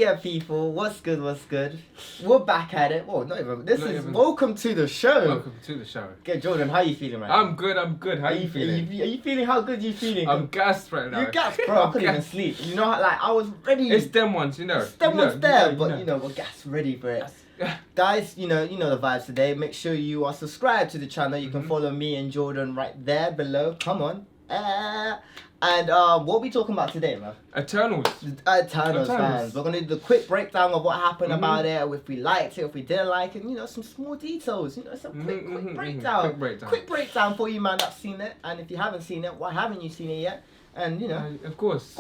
yeah, people, what's good, what's good? We're back at it. Well, not even, this is welcome to the show. Welcome to the show. Okay, Jordan, how you feeling right now? I'm good. How you feeling? Are you feeling, how good you feeling? I'm gassed right now. You're gassed, bro. I couldn't even sleep. You know, like, I was ready. It's them ones, you know. It's them ones there, but you know, we're gassed ready for it. Guys, you know the vibes today. Make sure you are subscribed to the channel. You can follow me and Jordan right there below. Come on. And what are we talking about today, man? Eternals. Eternals fans. We're gonna do the quick breakdown of what happened about it, if we liked it, if we didn't like it, you know, some small details, you know, some quick breakdown. Quick breakdown for you, man, that's seen it. And if you haven't seen it, why haven't you seen it yet? And you know, of course.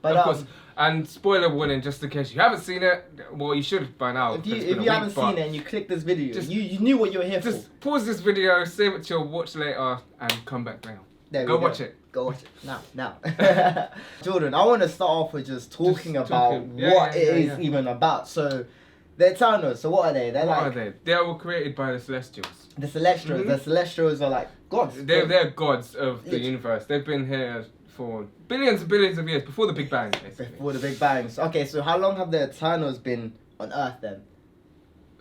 But of course. And spoiler warning, just in case you haven't seen it, well, you should by now. If you haven't seen it and you click this video, you knew what you were here for. Just pause this video, save it to your watch later, and come back now. Go watch it. Go watch it now. Jordan, I want to start off with just talking about what it is even about. So, the Eternals. So what are they? What are they? They were created by the Celestials. The Celestials. The Celestials are like gods. They're gods of the universe. They've been here for billions and billions of years before the Big Bang. Basically. Before the Big Bang. Okay, so how long have the Eternals been on Earth then?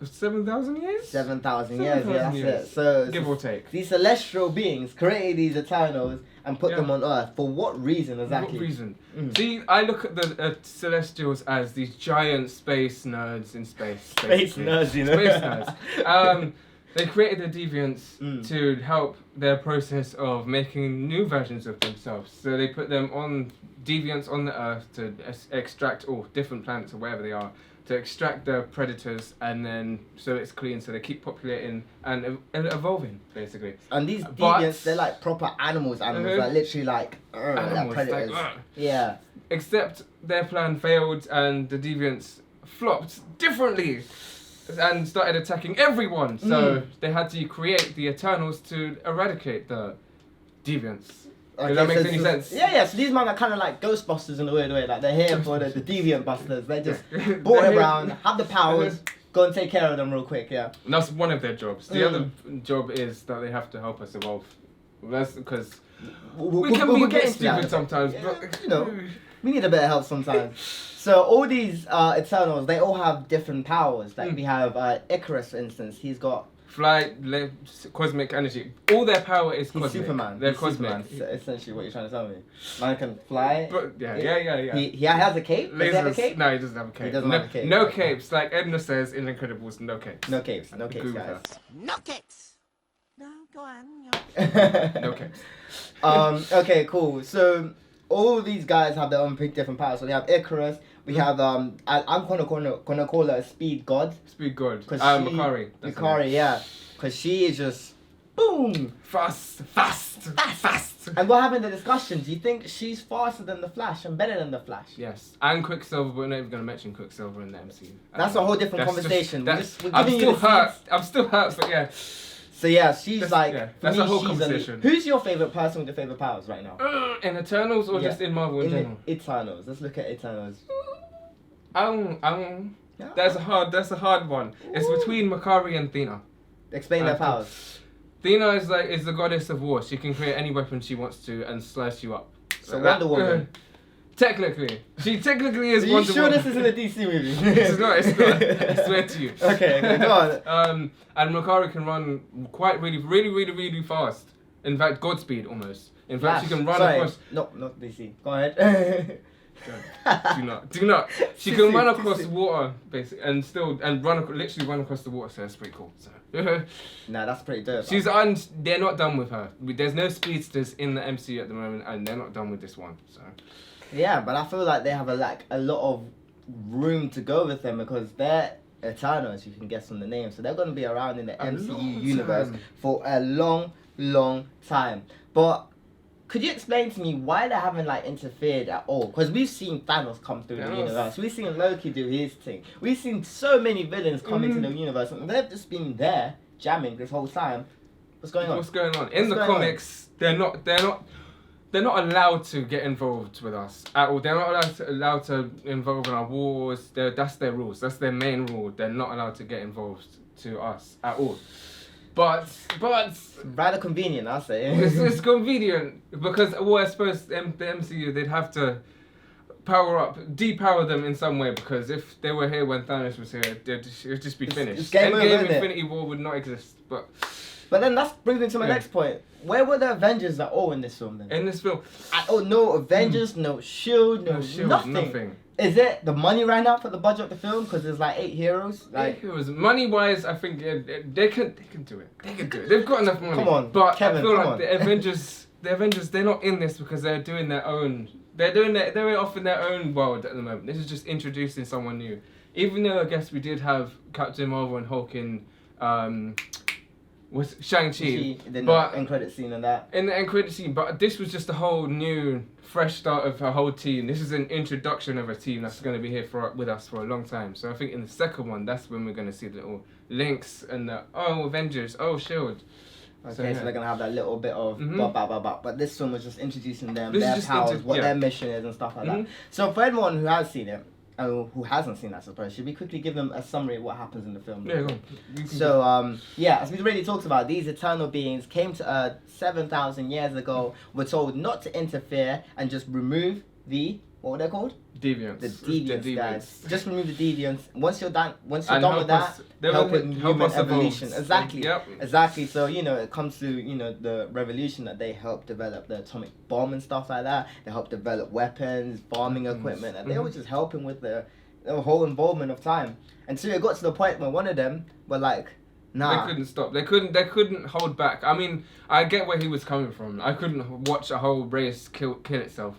7,000 years? 7,000 years, yeah, that's it. So give or take. These celestial beings created these Eternals and put them on Earth. For what reason exactly? What reason? See, I look at the Celestials as these giant space nerds in space. Space nerds, you know? Space nerds. They created the deviants to help their process of making new versions of themselves. So they put them on deviants on the Earth to extract, different planets or wherever they are, to extract the predators, and then so it's clean, so they keep populating and evolving basically. And these deviants, they're like proper animals, like literally like predators. Yeah. Except their plan failed and the deviants flopped differently and started attacking everyone. So they had to create the Eternals to eradicate the deviants. Does that make any sense? Yeah. So these men are kind of like Ghostbusters in a weird way. Like they're here for the deviant busters. They just brought around, have the powers, go and take care of them real quick. Yeah. And that's one of their jobs. The other job is that they have to help us evolve. That's because we can be a bit stupid sometimes, but you know, we need a bit of help sometimes. So all these Eternals, they all have different powers. Like we have Icarus, for instance. He's got flight, cosmic energy. All their power is cosmic. He's Superman. They're cosmic. Superman, essentially what you're trying to tell me. Man can fly. But yeah. He has a cape? Does he have a cape? No, he doesn't have a cape. He doesn't have a cape. No capes. Like Edna says in Incredibles, no capes. No capes. No capes, guys. No capes. No, go on. No capes. Okay, cool. So all these guys have their own different powers. So they have Icarus. We have I'm gonna call her a speed god. Speed god. Makari. Makari, yeah. Because she is just boom. Fast. And what happened in the discussion? Do you think she's faster than the Flash and better than the Flash? Yes. And Quicksilver, but we're not even gonna mention Quicksilver in the MCU. That's a whole different conversation. I'm still hurt, but yeah. So yeah, she's that's a whole conversation. Who's your favourite person with your favourite powers right now? In Eternals or just in Marvel in general? Eternals. Let's look at Eternals. That's a hard one. It's between Makari and Thena. Explain their powers. Thena is the goddess of war. She can create any weapon she wants to and slice you up. So Wonder Woman. Technically. She technically is Wonder Woman. Are you sure this isn't a DC movie? It's not. I swear to you. Okay, go on. And Makari can run really fast. In fact, Godspeed almost. In fact, she can run across... No, not DC. Go ahead. Do not. She can run across water, basically, and literally run across the water. So that's pretty cool. So. Nah, that's pretty dope. They're not done with her. There's no speedsters in the MCU at the moment, and they're not done with this one. So. Yeah, but I feel like they have a lot of room to go with them because they're Eternals. You can guess from the name, so they're going to be around in the MCU universe for a long time. But could you explain to me why they haven't interfered at all? Because we've seen Thanos come through the universe. We've seen Loki do his thing. We've seen so many villains come into the universe, and they've just been there jamming this whole time. What's going on? In the comics, they're not allowed to get involved with us at all. They're not allowed to involve in our wars. That's their rules. That's their main rule. They're not allowed to get involved to us at all. But rather convenient, I'll say. It's convenient because I suppose the MCU they'd have to depower them in some way, because if they were here when Thanos was here, it would just be finished. It's game over, isn't it? Infinity War would not exist. But then that brings me to my next point. Where were the Avengers at all in this film then? in this film, No Avengers, no Shield, no Shield, nothing. Is it the money ran out for the budget of the film because there's like 8 heroes? Like, it was money-wise, I think they can do it. They can do it. They've got enough money. Come on, but Kevin, I feel come like on. the Avengers, they're not in this because they're doing their own. They're off in their own world at the moment. This is just introducing someone new. Even though I guess we did have Captain Marvel and Hulk in was Shang-Chi, but end credit scene and that. In the end credit scene, but this was just a whole new, fresh start of a whole team. This is an introduction of a team that's going to be here with us for a long time. So I think in the second one, that's when we're going to see the little links and the Avengers, Shield. Okay, So, yeah. so they're gonna have that little bit of but this film was just introducing them, This is their just powers, what their mission is and stuff like that. So for anyone who has seen it, who hasn't seen that, I suppose, should we quickly give them a summary of what happens in the film? Yeah, go on. So as we already talked about, these eternal beings came to Earth 7,000 years ago. Were told not to interfere and just remove the, what were they called? Deviants. The deviants, guys. Just remove the deviants. Once you're done with that, help with human evolution. Exactly. Yep. Exactly. So, it comes to, the revolution that they helped develop the atomic bomb and stuff like that. They helped develop weapons, farming equipment, and they were just helping with the whole involvement of time. And so it got to the point where one of them were like, nah. They couldn't stop. They couldn't hold back. I mean, I get where he was coming from. I couldn't watch a whole race kill itself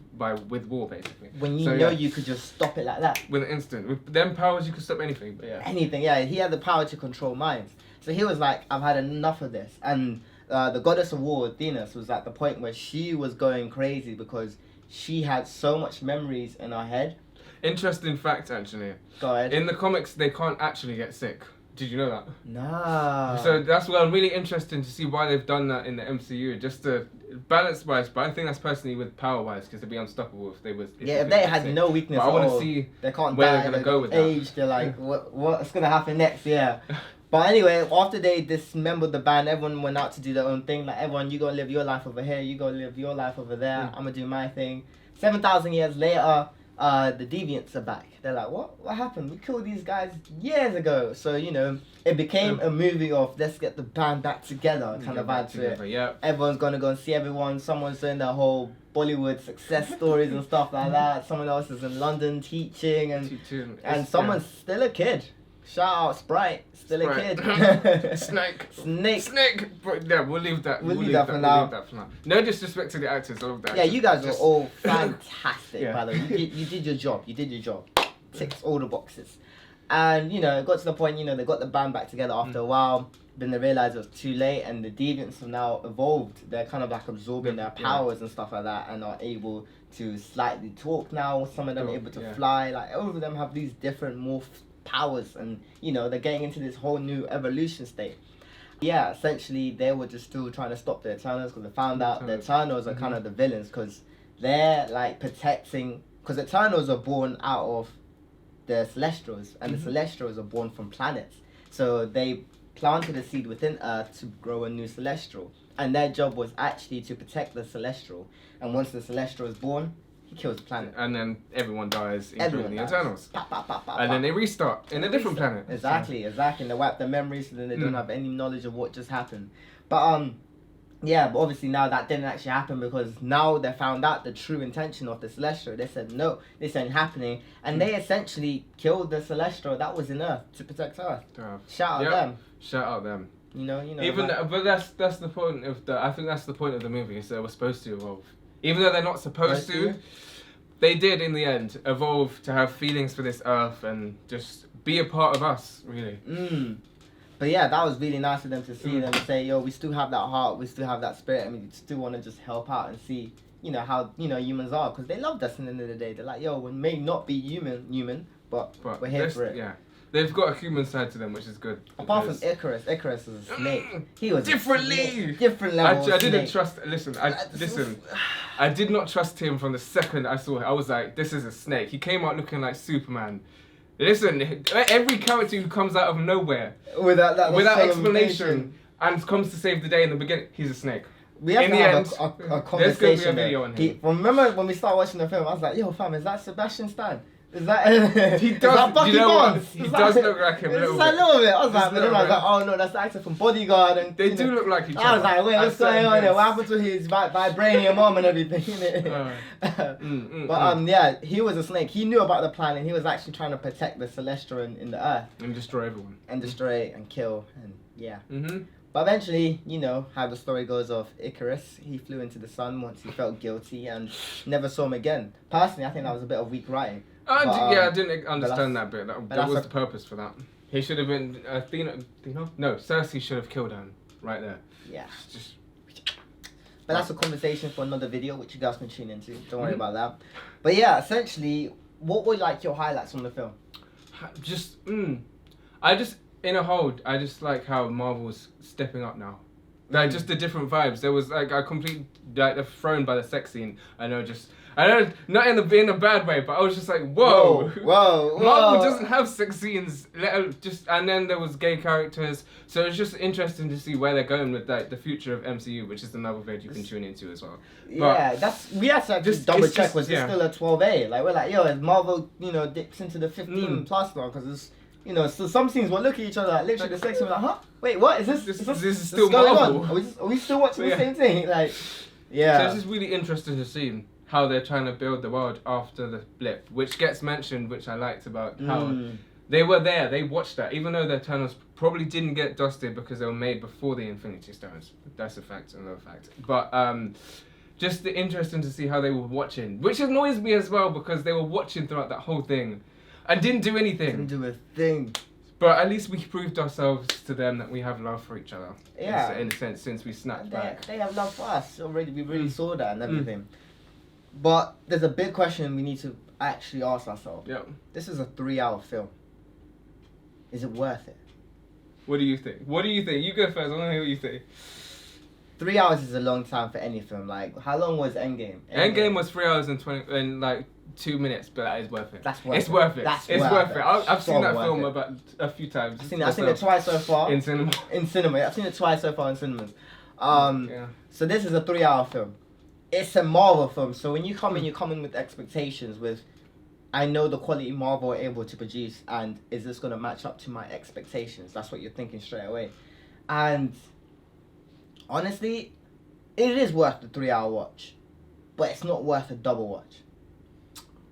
with war, basically. When you could just stop it like that. With an instant. With them powers, you could stop anything. But yeah. Anything, yeah. He had the power to control minds. So he was like, I've had enough of this. And the goddess of war, Athena, was at the point where she was going crazy because she had so much memories in her head. Interesting fact, actually. Go ahead. In the comics, they can't actually get sick. Did you know that? Nah. So that's why I'm really interested to see why they've done that in the MCU, just to balance wise. But I think that's personally with power wise, because they'd be unstoppable if they was. If they had no weakness. But I want to see they can't where die, they're gonna go with age. that. They're like, what's gonna happen next? Yeah. But anyway, after they dismembered the band, everyone went out to do their own thing. Like, everyone, you go live your life over here, you go live your life over there. I'm gonna do my thing. 7,000 years later, the deviants are back. They're like, what happened? We killed these guys years ago. So, it became a movie of let's get the band back together kind of vibe to it. Yep. Everyone's gonna go and see everyone. Someone's doing their whole Bollywood success stories and stuff like that. Someone else is in London teaching and someone's still a kid. Shout out Sprite, still a kid. Snake. But yeah, we'll leave that. We'll leave that for now. No disrespect to the actors. All of that. Yeah, you guys were all fantastic, by the way. You did your job. Ticks all the boxes. And, it got to the point, they got the band back together after a while. Then they realised it was too late and the deviants have now evolved. They're kind of like absorbing their powers and stuff like that and are able to slightly talk now. Some of them are able to fly. Like, all of them have these different morphed powers and, they're getting into this whole new evolution state. Yeah, essentially, they were just still trying to stop the Eternals because they found out the Eternals are kind of the villains because they're, like, protecting... Because Eternals are born out of the Celestials, and the Celestials are born from planets. So they planted a seed within Earth to grow a new Celestial. And their job was actually to protect the Celestial. And once the Celestial is born, he kills the planet. And then everyone dies, including the Eternals. And then they restart in a different planet. Exactly. And they wipe their memories so then they don't have any knowledge of what just happened. But but obviously now that didn't actually happen because now they found out the true intention of the Celestial. They said, no, this ain't happening. And they essentially killed the Celestial that was in Earth to protect Earth. Shout out them. Shout out them. But that's the point of I think that's the point of the movie, is they were supposed to evolve. Even though they're not supposed to, they did in the end evolve to have feelings for this Earth and just be a part of us, really. But yeah, that was really nice of them to see them say, yo, we still have that heart, we still have that spirit, and we still want to just help out and see, how, humans are. Because they loved us in the end of the day. They're like, yo, we may not be human, but we're here for it. Yeah. They've got a human side to them, which is good. Apart from Icarus is a snake. He was different level. I didn't trust. I did not trust him from the second I saw him. I was like, this is a snake. He came out looking like Superman. Listen, every character who comes out of nowhere without explanation and comes to save the day in the beginning, he's a snake. We have In to the have end, a there's gonna be a conversation. video on him. Remember when we started watching the film? I was like, "Yo, fam, is that Sebastian Stan? Is that He is does. that Bucky You know what? Barnes? He Is does that- look like him a It's little just a bit. little bit. I was Just like, a but then little I was bit. like, oh no, that's the actor from Bodyguard, and They you do know. look like each other. I was like, wait, what's At going certain on there? What bits. happened to his vibranium arm and everything? Innit? But yeah, he was a snake. He knew about the plan, and he was actually trying to protect the Celestial in the Earth And destroy everyone. and destroy it and kill and yeah. Mm-hmm. But eventually, you know how the story goes of Icarus. He flew into the sun once he felt guilty and never saw him again. Personally, I think that was a bit of weak writing. But, I didn't understand that's- that bit. That that's was a- the purpose for that. He should have been Athena. No, Cersei should have killed him right there. Yeah. Just But that's a conversation for another video, which you guys can tune into. Don't worry about that. But yeah, essentially, what were like your highlights from the film? I just in a whole, I just like how Marvel's stepping up now. Like just the different vibes. There was like a complete like thrown by the sex scene. I know, not in a bad way, but I was just like, whoa. Whoa. Marvel doesn't have sex scenes, and then there was gay characters, so it's just interesting to see where they're going with like the future of MCU, which is another video you can tune into as well. Yeah, we had to just double check. just- Was it yeah. still a 12A? Like we're like, yo, is Marvel, dips into the 15 plus now? Because it's, so some scenes we'll look at each other, like, literally the sex, and we're like, huh? Wait, what is this? This is is still going Marvel. on? Are we still watching the Yeah. same thing? Like, So yeah. it's just really interesting to see how they're trying to build the world after the blip, which gets mentioned, which I liked about how they were there, they watched that, even though their tunnels probably didn't get dusted because they were made before the Infinity Stones. That's a fact, another fact. But just interesting to see how they were watching, which annoys me as well because they were watching throughout that whole thing and didn't do anything. Didn't do a thing. But at least we proved ourselves to them that we have love for each other. Yeah. In a sense, since we snapped back. They have love for us already. We really saw that and everything. But there's a big question we need to actually ask ourselves. Yeah. This is a 3-hour film. Is it worth it? What do you think? You go first. I want to hear what you think. 3 hours is a long time for any film. Like, how long was Endgame? Endgame was 3 hours and 20 and like 2 minutes, but that is worth it. That's worth it's it. worth it. That's it's worth it. it. I've So seen that worth film it. about a few times. I've seen it twice so far. In cinema. In cinema. I've seen it twice so far in cinemas. Yeah. So this is a 3-hour film. It's a Marvel film. So when you come in with expectations with, I know the quality Marvel are able to produce, and is this going to match up to my expectations? That's what you're thinking straight away. And honestly, it is worth the 3-hour watch, but it's not worth a double watch.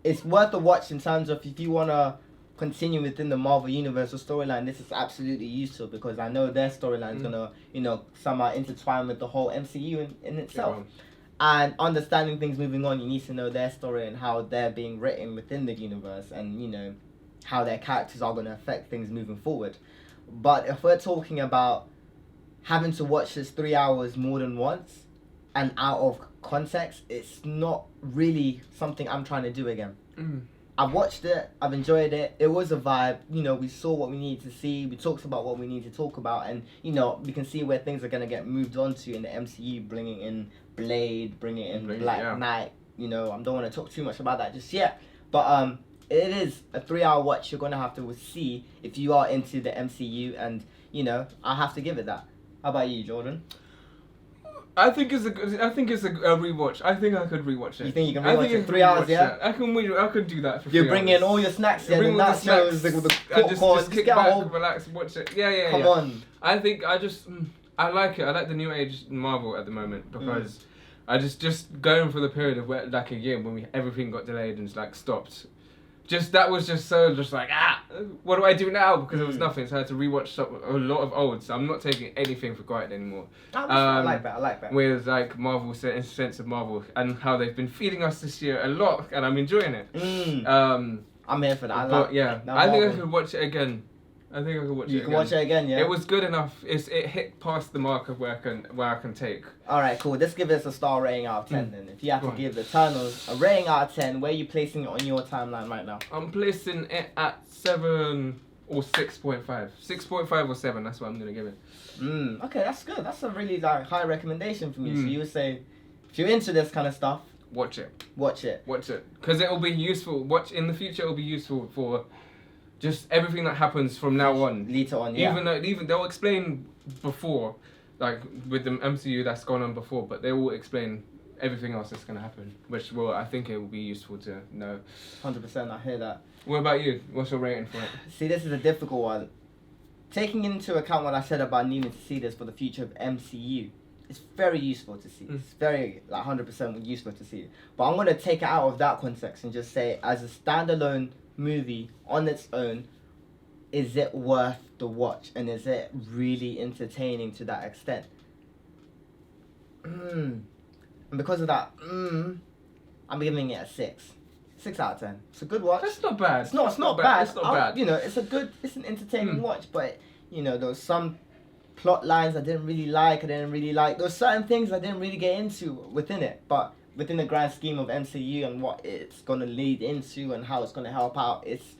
It's worth a watch in terms of if you want to continue within the Marvel Universal storyline. This is absolutely useful because I know their storyline is going to, somehow intertwine with the whole MCU in itself. Yeah. And understanding things moving on, you need to know their story and how they're being written within the universe and, how their characters are going to affect things moving forward. But if we're talking about having to watch this 3 hours more than once and out of context, it's not really something I'm trying to do again. I've watched it, I've enjoyed it, it was a vibe, we saw what we needed to see, we talked about what we need to talk about, and, we can see where things are going to get moved on to in the MCU, bringing in Blade, bringing in Black Knight, I don't want to talk too much about that just yet, but it is a 3-hour watch you're going to have to see if you are into the MCU, and, I have to give it that. How about you, Jordan? I think it's a rewatch. I think I could rewatch it. You think you can I rewatch think it 3 hours, yeah? I could do that for 3 You hours. bring in all your snacks, yeah, Bring the all the nachos, snacks, the and popcorn, just kick get a back, whole... relax, watch it. Yeah. Come on. I think I like it. I like the new age Marvel at the moment because I just going for the period of where, like a year when everything got delayed and stopped. That was just so what do I do now? Because there was nothing, so I had to rewatch a lot of old. So I'm not taking anything for granted anymore. I like that. With Marvel, sense of Marvel, and how they've been feeding us this year a lot, and I'm enjoying it. I'm here for that. I think I could watch it again. You can watch it again, yeah? It was good enough. It hit past the mark of where I can take. Alright, cool. Let's give this a star rating out of 10 then. If you have to give the Eternals a rating out of 10, where are you placing it on your timeline right now? I'm placing it at 7 or 6.5. 6.5 or 7, that's what I'm going to give it. Okay, that's good. That's a really high recommendation for me. So you would say, if you're into this kind of stuff, watch it. Watch it. Because it will be useful. In the future, it will be useful for just everything that happens from now on. Later on, yeah. Even they'll explain before, like with the MCU that's gone on before, but they will explain everything else that's gonna happen, which will I think it will be useful to know. 100%, I hear that. What about you? What's your rating for it? See, this is a difficult one. Taking into account what I said about needing to see this for the future of MCU, it's very useful to see. It's very, like, 100% useful to see. But I'm going to take it out of that context and just say, as a standalone movie on its own, is it worth the watch? And is it really entertaining to that extent? And because of that, I'm giving it a 6. 6 out of 10. It's a good watch. That's not bad. It's not bad. It's not bad. You know, it's an entertaining watch, but, you know, there was some plot lines I didn't really like. There was certain things I didn't really get into within it, but within the grand scheme of MCU and what it's gonna lead into and how it's gonna help out, it's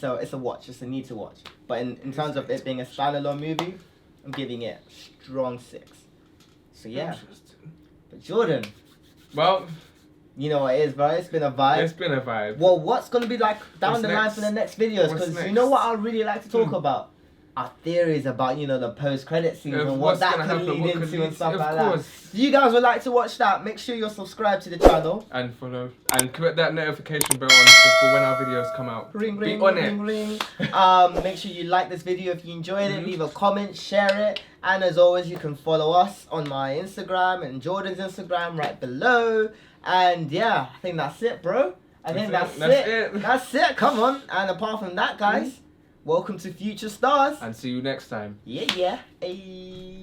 a watch. It's a need to watch. But in terms of it being a standalone movie, I'm giving it a strong 6. So yeah. But Jordan, well, you know what it is, bro. It's been a vibe. It's been a vibe. Well, what's gonna be like down What's the line next? for the next videos? What's Because you know what I really like to talk about? Our theories about, you know, the post-credit scenes and what what's that gonna could happen, lead what could into lead and stuff to- like of that. course. If you guys would like to watch that, make sure you're subscribed to the channel. And follow. And put that notification bell on for when our videos come out. Ring, Be ring, on ring, it. ring. Make sure you like this video if you enjoyed it. Leave a comment, share it. And as always, you can follow us on my Instagram and Jordan's Instagram right below. And yeah, I think that's it, bro. I think that's it. That's it. Come on. And apart from that, guys, welcome to Future Stars. And see you next time. Yeah. Hey.